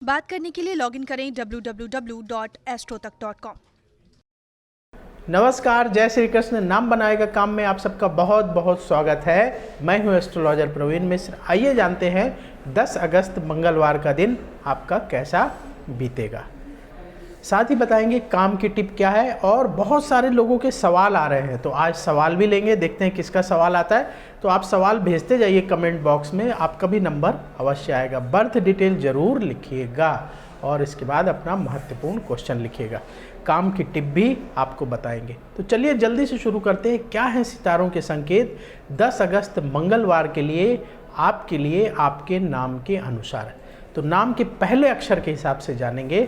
बात करने के लिए लॉगिन करें www.astrotak.com। नमस्कार, जय श्री कृष्ण। नाम बनाएगा काम में आप सबका बहुत बहुत स्वागत है। मैं हूं एस्ट्रोलॉजर प्रवीण मिश्र। आइए जानते हैं 10 अगस्त मंगलवार का दिन आपका कैसा बीतेगा। साथ ही बताएंगे काम की टिप क्या है और बहुत सारे लोगों के सवाल आ रहे हैं, तो आज सवाल भी लेंगे। देखते हैं किसका सवाल आता है। तो आप सवाल भेजते जाइए कमेंट बॉक्स में, आपका भी नंबर अवश्य आएगा। बर्थ डिटेल ज़रूर लिखिएगा और इसके बाद अपना महत्वपूर्ण क्वेश्चन लिखिएगा। काम की टिप भी आपको बताएंगे। तो चलिए जल्दी से शुरू करते हैं। क्या है सितारों के संकेत 10 अगस्त मंगलवार के लिए आपके लिए आपके नाम के अनुसार। तो नाम के पहले अक्षर के हिसाब से जानेंगे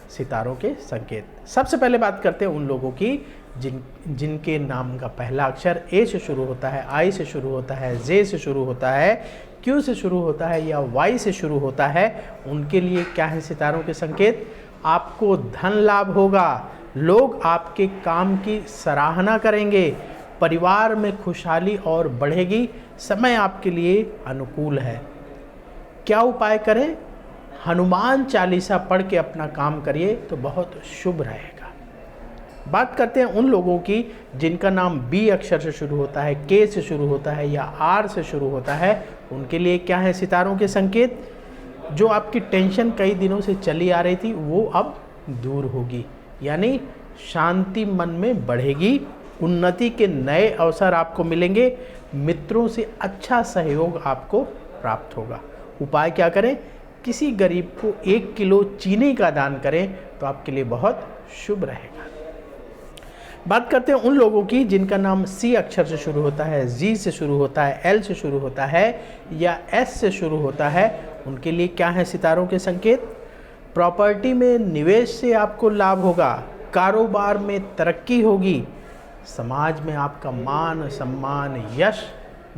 सितारों के संकेत। सबसे पहले बात करते हैं उन लोगों की जिनके नाम का पहला अक्षर ए से शुरू होता है, आई से शुरू होता है, जे से शुरू होता है, क्यू से शुरू होता है या वाई से शुरू होता है। उनके लिए क्या है सितारों के संकेत? आपको धन लाभ होगा, लोग आपके काम की सराहना करेंगे, परिवार में खुशहाली और बढ़ेगी, समय आपके लिए अनुकूल है। क्या उपाय करें? हनुमान चालीसा पढ़ के अपना काम करिए तो बहुत शुभ रहेगा। बात करते हैं उन लोगों की जिनका नाम बी अक्षर से शुरू होता है, के से शुरू होता है या आर से शुरू होता है। उनके लिए क्या है सितारों के संकेत? जो आपकी टेंशन कई दिनों से चली आ रही थी वो अब दूर होगी, यानी शांति मन में बढ़ेगी, उन्नति के नए अवसर आपको मिलेंगे, मित्रों से अच्छा सहयोग आपको प्राप्त होगा। उपाय क्या करें? किसी गरीब को 1 किलो चीनी का दान करें तो आपके लिए बहुत शुभ रहेगा। बात करते हैं उन लोगों की जिनका नाम सी अक्षर से शुरू होता है, जी से शुरू होता है, एल से शुरू होता है या एस से शुरू होता है। उनके लिए क्या है सितारों के संकेत? प्रॉपर्टी में निवेश से आपको लाभ होगा, कारोबार में तरक्की होगी, समाज में आपका मान सम्मान यश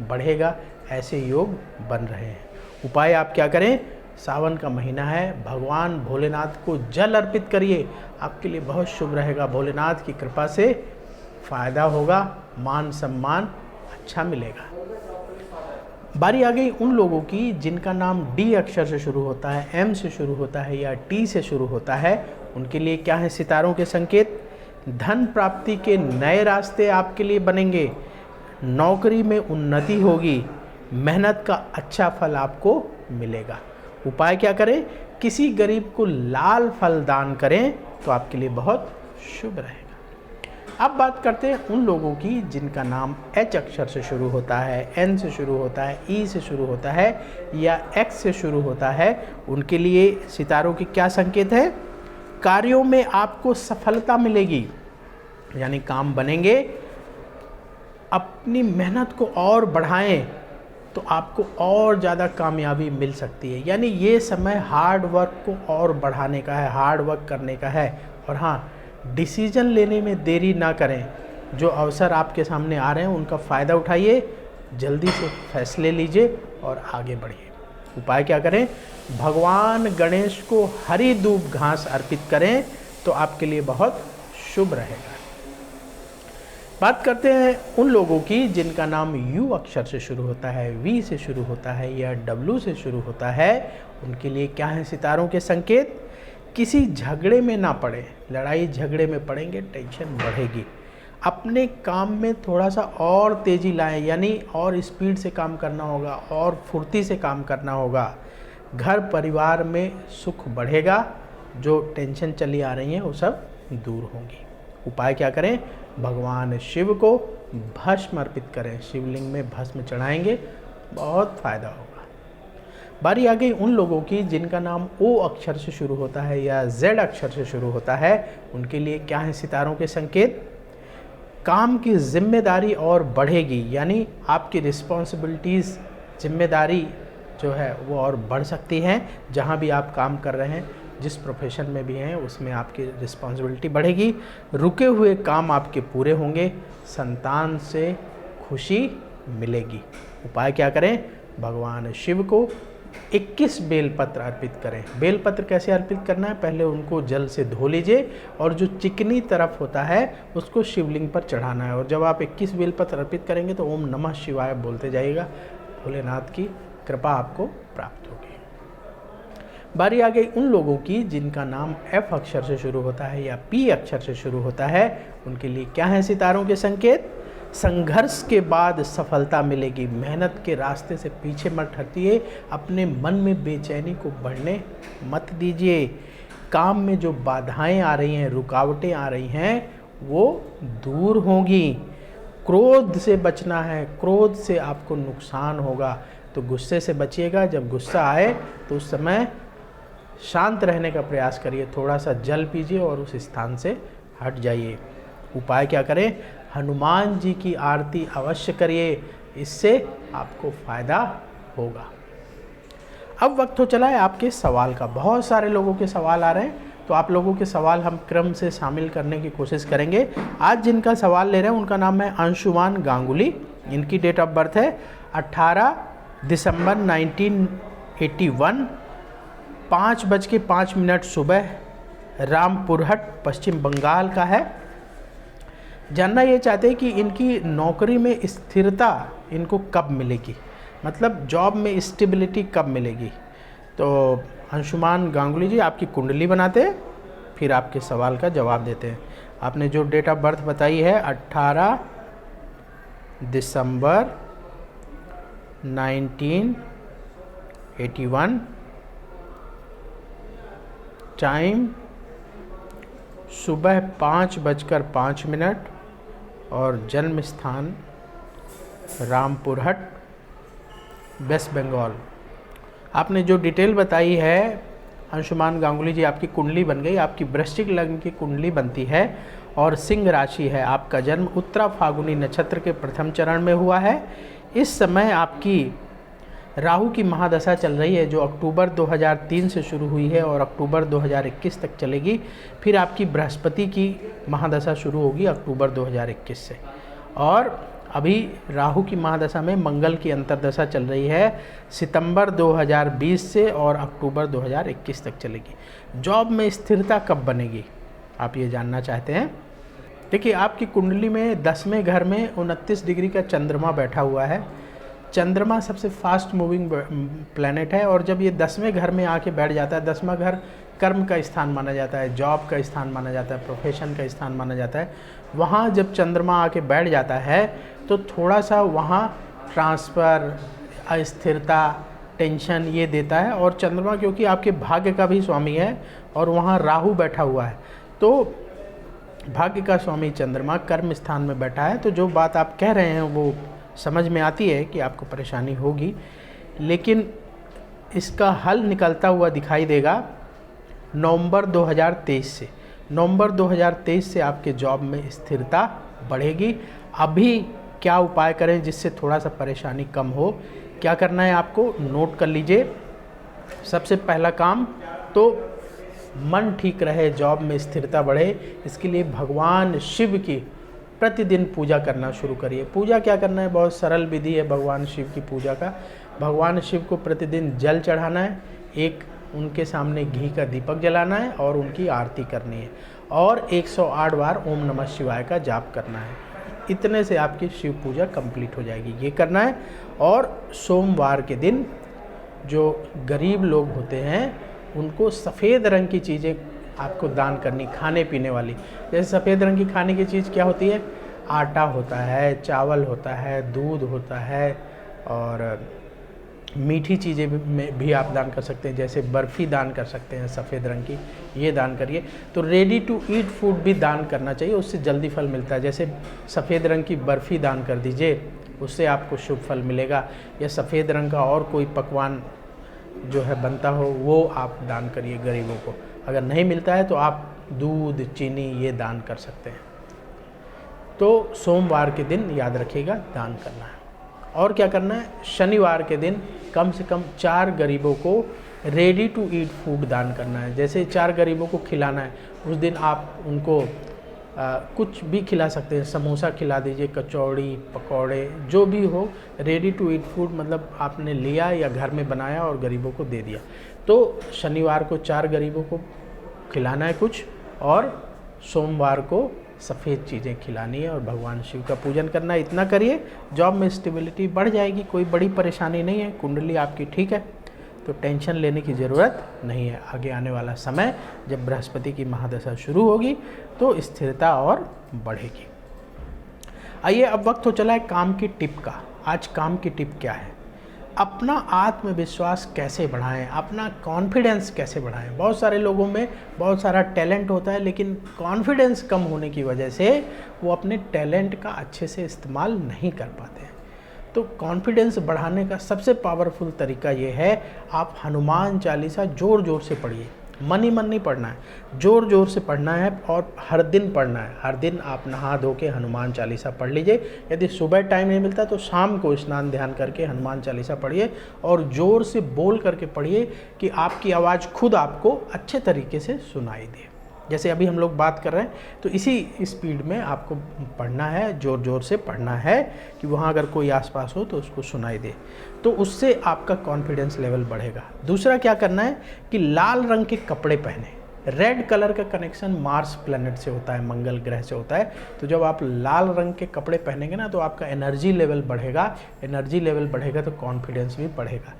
बढ़ेगा। ऐसे योग बन रहे हैं। उपाय आप क्या करें? सावन का महीना है, भगवान भोलेनाथ को जल अर्पित करिए, आपके लिए बहुत शुभ रहेगा। भोलेनाथ की कृपा से फायदा होगा, मान सम्मान अच्छा मिलेगा। बारी आ गई उन लोगों की जिनका नाम डी अक्षर से शुरू होता है, एम से शुरू होता है या टी से शुरू होता है। उनके लिए क्या है सितारों के संकेत? धन प्राप्ति के नए रास्ते आपके लिए बनेंगे, नौकरी में उन्नति होगी, मेहनत का अच्छा फल आपको मिलेगा। उपाय क्या करें? किसी गरीब को लाल फल दान करें तो आपके लिए बहुत शुभ रहेगा। अब बात करते हैं उन लोगों की जिनका नाम एच अक्षर से शुरू होता है, एन से शुरू होता है, ई से शुरू होता है या एक्स से शुरू होता है। उनके लिए सितारों के क्या संकेत है? कार्यों में आपको सफलता मिलेगी, यानी काम बनेंगे। अपनी मेहनत को और बढ़ाएं तो आपको और ज़्यादा कामयाबी मिल सकती है, यानी ये समय हार्ड वर्क को और बढ़ाने का है, हार्ड वर्क करने का है। और हाँ, डिसीजन लेने में देरी ना करें। जो अवसर आपके सामने आ रहे हैं उनका फ़ायदा उठाइए, जल्दी से फैसले लीजिए और आगे बढ़िए। उपाय क्या करें? भगवान गणेश को हरी दूब घास अर्पित करें तो आपके लिए बहुत शुभ रहेगा। बात करते हैं उन लोगों की जिनका नाम यू अक्षर से शुरू होता है, वी से शुरू होता है या डब्ल्यू से शुरू होता है। उनके लिए क्या है सितारों के संकेत? किसी झगड़े में ना पड़े, लड़ाई झगड़े में पड़ेंगे, टेंशन बढ़ेगी। अपने काम में थोड़ा सा और तेज़ी लाएं, यानी और स्पीड से काम करना होगा और फुर्ती से काम करना होगा। घर परिवार में सुख बढ़ेगा, जो टेंशन चली आ रही हैं वो सब दूर होंगी। उपाय क्या करें? भगवान शिव को भस्म अर्पित करें, शिवलिंग में भस्म चढ़ाएंगे, बहुत फायदा होगा। बारी आ गई उन लोगों की जिनका नाम ओ अक्षर से शुरू होता है या जेड अक्षर से शुरू होता है। उनके लिए क्या है सितारों के संकेत? काम की जिम्मेदारी और बढ़ेगी, यानी आपकी रिस्पॉन्सिबिलिटीज़, जिम्मेदारी जो है वो और बढ़ सकती हैं। जहाँ भी आप काम कर रहे हैं, जिस प्रोफेशन में भी हैं, उसमें आपकी रिस्पॉन्सिबिलिटी बढ़ेगी। रुके हुए काम आपके पूरे होंगे, संतान से खुशी मिलेगी। उपाय क्या करें? भगवान शिव को 21 बेलपत्र अर्पित करें। बेलपत्र कैसे अर्पित करना है? पहले उनको जल से धो लीजिए और जो चिकनी तरफ होता है उसको शिवलिंग पर चढ़ाना है। और जब आप 21 बेलपत्र अर्पित करेंगे तो ओम नमः शिवाय बोलते जाइएगा, भोलेनाथ की कृपा आपको प्राप्त होगी। बारी आ गई उन लोगों की जिनका नाम F अक्षर से शुरू होता है या P अक्षर से शुरू होता है। उनके लिए क्या है सितारों के संकेत? संघर्ष के बाद सफलता मिलेगी, मेहनत के रास्ते से पीछे मत हटिए, अपने मन में बेचैनी को बढ़ने मत दीजिए, काम में जो बाधाएं आ रही हैं, रुकावटें आ रही हैं, वो दूर होंगी। क्रोध से बचना है, क्रोध से आपको नुकसान होगा, तो गुस्से से बचिएगा। जब गुस्सा आए तो उस समय शांत रहने का प्रयास करिए, थोड़ा सा जल पीजिए और उस स्थान से हट जाइए। उपाय क्या करें? हनुमान जी की आरती अवश्य करिए, इससे आपको फ़ायदा होगा। अब वक्त हो चला है आपके सवाल का। बहुत सारे लोगों के सवाल आ रहे हैं, तो आप लोगों के सवाल हम क्रम से शामिल करने की कोशिश करेंगे। आज जिनका सवाल ले रहे हैं उनका नाम है अंशुमान गांगुली। इनकी डेट ऑफ बर्थ है 18 दिसंबर 1981, 5:05 सुबह, रामपुरहट पश्चिम बंगाल का है। जानना ये चाहते हैं कि इनकी नौकरी में स्थिरता इनको कब मिलेगी, मतलब जॉब में स्टेबिलिटी कब मिलेगी। तो अंशुमान गांगुली जी, आपकी कुंडली बनाते हैं, फिर आपके सवाल का जवाब देते हैं। आपने जो डेट ऑफ बर्थ बताई है 18 दिसंबर 1981, टाइम सुबह 5:05 और जन्म स्थान रामपुरहट, वेस्ट बंगाल। आपने जो डिटेल बताई है अंशुमान गांगुली जी, आपकी कुंडली बन गई। आपकी वृश्चिक लग्न की कुंडली बनती है और सिंह राशि है। आपका जन्म उत्तरा फाल्गुनी नक्षत्र के प्रथम चरण में हुआ है। इस समय आपकी राहु की महादशा चल रही है, जो अक्टूबर 2003 से शुरू हुई है और अक्टूबर 2021 तक चलेगी। फिर आपकी बृहस्पति की महादशा शुरू होगी अक्टूबर 2021 से, और अभी राहु की महादशा में मंगल की अंतर्दशा चल रही है, सितंबर 2020 से और अक्टूबर 2021 तक चलेगी। जॉब में स्थिरता कब बनेगी, आप ये जानना चाहते हैं। देखिए, आपकी कुंडली में 10वें घर में 29 डिग्री का चंद्रमा बैठा हुआ है। चंद्रमा सबसे फास्ट मूविंग प्लैनेट है, और जब ये 10वें घर में आके बैठ जाता है, 10वां घर कर्म का स्थान माना जाता है, जॉब का स्थान माना जाता है, प्रोफेशन का स्थान माना जाता है। वहाँ जब चंद्रमा आके बैठ जाता है तो थोड़ा सा वहाँ ट्रांसफ़र, अस्थिरता, टेंशन ये देता है। और चंद्रमा क्योंकि आपके भाग्य का भी स्वामी है और वहाँ राहु बैठा हुआ है, तो भाग्य का स्वामी चंद्रमा कर्म स्थान में बैठा है। तो जो बात आप कह रहे हैं वो समझ में आती है कि आपको परेशानी होगी, लेकिन इसका हल निकलता हुआ दिखाई देगा नवंबर 2023 से। नवंबर 2023 से आपके जॉब में स्थिरता बढ़ेगी। अभी क्या उपाय करें जिससे थोड़ा सा परेशानी कम हो? क्या करना है आपको, नोट कर लीजिए। सबसे पहला काम तो मन ठीक रहे, जॉब में स्थिरता बढ़े, इसके लिए भगवान शिव की प्रतिदिन पूजा करना शुरू करिए। पूजा क्या करना है, बहुत सरल विधि है भगवान शिव की पूजा का। भगवान शिव को प्रतिदिन जल चढ़ाना है, एक उनके सामने घी का दीपक जलाना है और उनकी आरती करनी है, और 108 बार ओम नमः शिवाय का जाप करना है। इतने से आपकी शिव पूजा कंप्लीट हो जाएगी। ये करना है। और सोमवार के दिन जो गरीब लोग होते हैं उनको सफ़ेद रंग की चीज़ें आपको दान करनी, खाने पीने वाली। जैसे सफ़ेद रंग की खाने की चीज़ क्या होती है, आटा होता है, चावल होता है, दूध होता है, और मीठी चीज़ें में भी आप दान कर सकते हैं। जैसे बर्फ़ी दान कर सकते हैं सफ़ेद रंग की, ये दान करिए। तो रेडी टू ईट फूड भी दान करना चाहिए, उससे जल्दी फल मिलता है। जैसे सफ़ेद रंग की बर्फ़ी दान कर दीजिए, उससे आपको शुभ फल मिलेगा। या सफ़ेद रंग का और कोई पकवान जो है बनता हो वो आप दान करिए गरीबों को। अगर नहीं मिलता है तो आप दूध, चीनी ये दान कर सकते हैं। तो सोमवार के दिन याद रखिएगा दान करना है। और क्या करना है, शनिवार के दिन कम से कम 4 गरीबों को रेडी टू ईट फूड दान करना है। जैसे 4 गरीबों को खिलाना है, उस दिन आप उनको कुछ भी खिला सकते हैं। समोसा खिला दीजिए, कचौड़ी, पकौड़े, जो भी हो। रेडी टू ईट फूड मतलब आपने लिया या घर में बनाया और गरीबों को दे दिया। तो शनिवार को 4 गरीबों को खिलाना है कुछ, और सोमवार को सफ़ेद चीज़ें खिलानी है और भगवान शिव का पूजन करना है। इतना करिए, जॉब में स्टेबिलिटी बढ़ जाएगी। कोई बड़ी परेशानी नहीं है, कुंडली आपकी ठीक है। तो टेंशन लेने की ज़रूरत नहीं है। आगे आने वाला समय जब बृहस्पति की महादशा शुरू होगी तो स्थिरता और बढ़ेगी। आइए अब वक्त हो चला है काम की टिप का। आज काम की टिप क्या है? अपना आत्मविश्वास कैसे बढ़ाएं, अपना कॉन्फिडेंस कैसे बढ़ाएं। बहुत सारे लोगों में बहुत सारा टैलेंट होता है, लेकिन कॉन्फिडेंस कम होने की वजह से वो अपने टैलेंट का अच्छे से इस्तेमाल नहीं कर पाते हैं। तो कॉन्फिडेंस बढ़ाने का सबसे पावरफुल तरीका ये है, आप हनुमान चालीसा ज़ोर ज़ोर से पढ़िए। मन ही मन नहीं पढ़ना है, ज़ोर ज़ोर से पढ़ना है और हर दिन पढ़ना है। हर दिन आप नहा धो के हनुमान चालीसा पढ़ लीजिए। यदि सुबह टाइम नहीं मिलता तो शाम को स्नान ध्यान करके हनुमान चालीसा पढ़िए और ज़ोर से बोल करके पढ़िए कि आपकी आवाज़ खुद आपको अच्छे तरीके से सुनाई दे। जैसे अभी हम लोग बात कर रहे हैं तो इसी स्पीड में आपको पढ़ना है, ज़ोर ज़ोर से पढ़ना है कि वहाँ अगर कोई आसपास हो तो उसको सुनाई दे, तो उससे आपका कॉन्फिडेंस लेवल बढ़ेगा। दूसरा क्या करना है कि लाल रंग के कपड़े पहने। रेड कलर का कनेक्शन मार्स प्लैनेट से होता है, मंगल ग्रह से होता है। तो जब आप लाल रंग के कपड़े पहनेंगे ना तो आपका एनर्जी लेवल बढ़ेगा। एनर्जी लेवल बढ़ेगा तो कॉन्फिडेंस भी बढ़ेगा।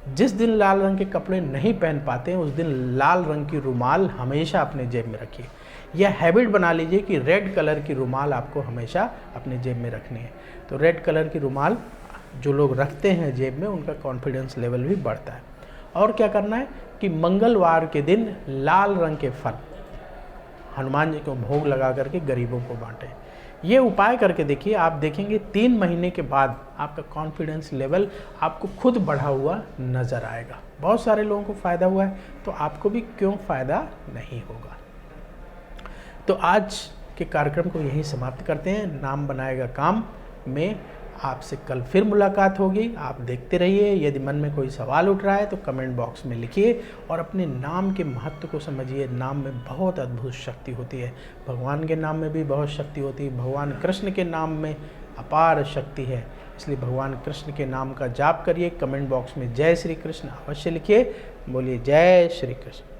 जिस दिन लाल रंग के कपड़े नहीं पहन पाते हैं उस दिन लाल रंग की रुमाल हमेशा अपने जेब में रखिए। यह हैबिट बना लीजिए कि रेड कलर की रुमाल आपको हमेशा अपने जेब में रखनी है। तो रेड कलर की रुमाल जो लोग रखते हैं जेब में, उनका कॉन्फिडेंस लेवल भी बढ़ता है। और क्या करना है कि मंगलवार के दिन लाल रंग के फल हनुमान जी को भोग लगा करके गरीबों को बांटें। ये उपाय करके देखिए, आप देखेंगे 3 महीने के बाद आपका कॉन्फिडेंस लेवल आपको खुद बढ़ा हुआ नज़र आएगा। बहुत सारे लोगों को फ़ायदा हुआ है, तो आपको भी क्यों फ़ायदा नहीं होगा। तो आज के कार्यक्रम को यहीं समाप्त करते हैं। नाम बनाएगा काम में आपसे कल फिर मुलाकात होगी। आप देखते रहिए। यदि मन में कोई सवाल उठ रहा है तो कमेंट बॉक्स में लिखिए और अपने नाम के महत्व को समझिए। नाम में बहुत अद्भुत शक्ति होती है। भगवान के नाम में भी बहुत शक्ति होती है। भगवान कृष्ण के नाम में अपार शक्ति है, इसलिए भगवान कृष्ण के नाम का जाप करिए। कमेंट बॉक्स में जय श्री कृष्ण अवश्य लिखिए। बोलिए जय श्री कृष्ण।